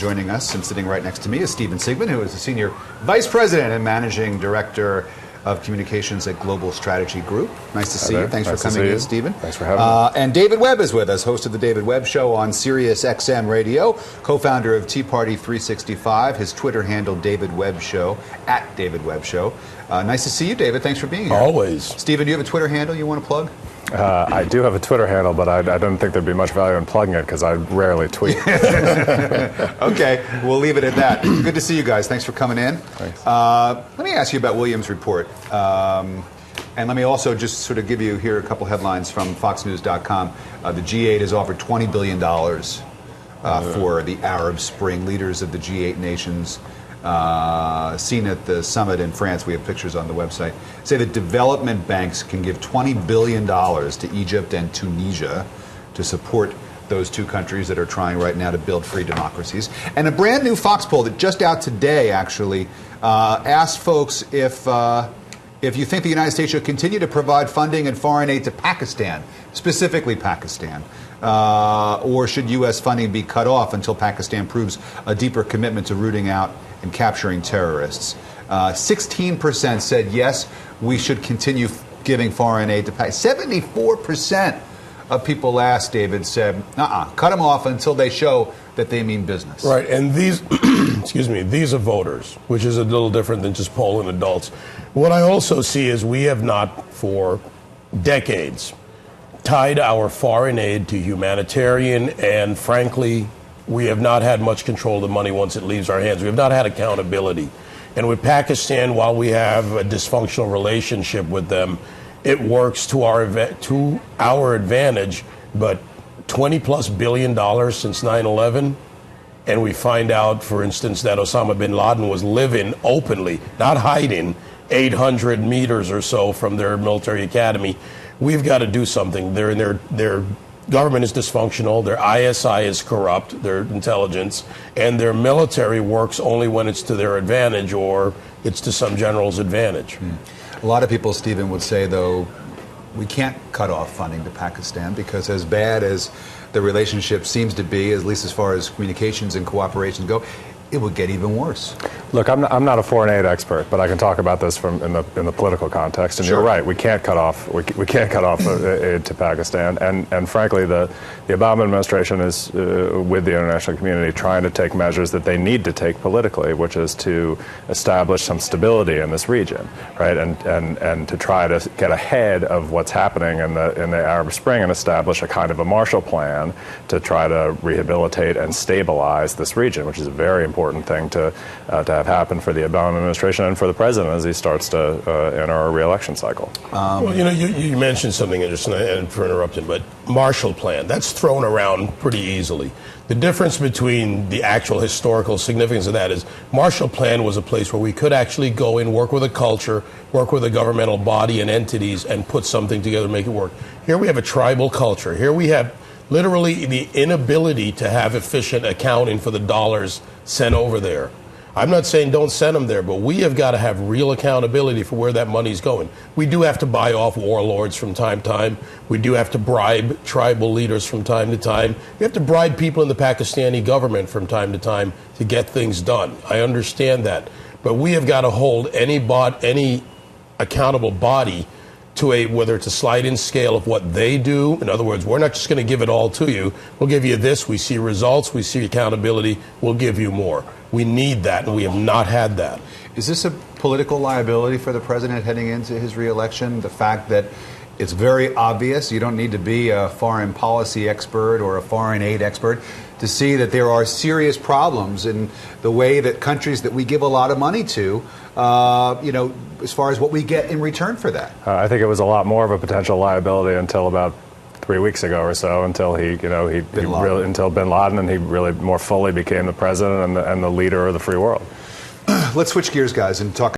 Joining us and sitting right next to me is Stephen Sigmund, who is the Senior Vice President and Managing Director of Communications at Global Strategy Group. Nice to see you. Thanks for coming in, Stephen. Thanks for having me. And David Webb is with us, host of The David Webb Show on Sirius XM Radio, co-founder of Tea Party 365, his Twitter handle, David Webb Show, at David Webb Show. Nice to see you, David. Thanks for being here. Always. Stephen, do you have a Twitter handle you want to plug? I do have a Twitter handle, but I don't think there'd be much value in plugging it because I rarely tweet. Okay, we'll leave it at that. Good to see you guys. Thanks for coming in. Thanks. Let me ask you about Williams' report. And let me also just sort of give you here a couple headlines from FoxNews.com. The G8 has offered $20 billion for the Arab Spring. Leaders of the G8 nations seen at the summit in France, we have pictures on the website, say that development banks can give $20 billion to Egypt and Tunisia to support those two countries that are trying right now to build free democracies. And a brand new Fox poll that just out today actually asked folks if you think the United States should continue to provide funding and foreign aid to Pakistan, specifically Pakistan, or should U.S. funding be cut off until Pakistan proves a deeper commitment to rooting out and capturing terrorists. 16% said yes, we should continue giving foreign aid to Pakistan. 74% of people asked, David, said, cut them off until they show that they mean business. Right, and these, excuse me, these are voters, which is a little different than just polling adults. What I also see is we have not, for decades, tied our foreign aid to humanitarian, and frankly, we have not had much control of the money once it leaves our hands. We have not had accountability. And with Pakistan, while we have a dysfunctional relationship with them, it works to our advantage. But $20+ billion since 9/11, and we find out, for instance, that Osama bin Laden was living openly, not hiding, 800 meters or so from their military academy. We've got to do something. Their government is dysfunctional, their ISI is corrupt, their intelligence, and their military works only when it's to their advantage or it's to some general's advantage. A lot of people, Stephen, would say, though, we can't cut off funding to Pakistan because as bad as the relationship seems to be, at least as far as communications and cooperation go, it would get even worse. Look, I'm not a foreign aid expert, but I can talk about this in the political context. And Sure. You're right, we can't cut off aid to Pakistan. And frankly, the Obama administration is with the international community trying to take measures that they need to take politically, which is to establish some stability in this region, right? And to try to get ahead of what's happening in the Arab Spring and establish a kind of a Marshall Plan to try to rehabilitate and stabilize this region, which is a very important thing to have happen for the Obama administration and for the president as he starts to enter a re-election cycle. Well, you mentioned something interesting, and for interrupting, but Marshall Plan, that's thrown around pretty easily. The difference between the actual historical significance of that is Marshall Plan was a place where we could actually go in, work with a culture, work with a governmental body and entities, and put something together and make it work. Here we have a tribal culture. Here we have literally the inability to have efficient accounting for the dollars sent over there. I'm not saying don't send them there, but we have got to have real accountability for where that money's going. We do have to buy off warlords from time to time. We do have to bribe tribal leaders from time to time. We have to bribe people in the Pakistani government from time to time to get things done. I understand that. But we have got to hold any accountable body to whether it's a sliding scale of what they do. In other words, we're not just going to give it all to you. We'll give you this. We see results. We see accountability. We'll give you more. We need that, and we have not had that. Is this a political liability for the president heading into his re-election? The fact that it's very obvious, you don't need to be a foreign policy expert or a foreign aid expert to see that there are serious problems in the way that countries that we give a lot of money to, as far as what we get in return for that. I think it was a lot more of a potential liability until about 3 weeks ago or so, until until bin Laden, and he really more fully became the president and the leader of the free world. Let's switch gears, guys, and talk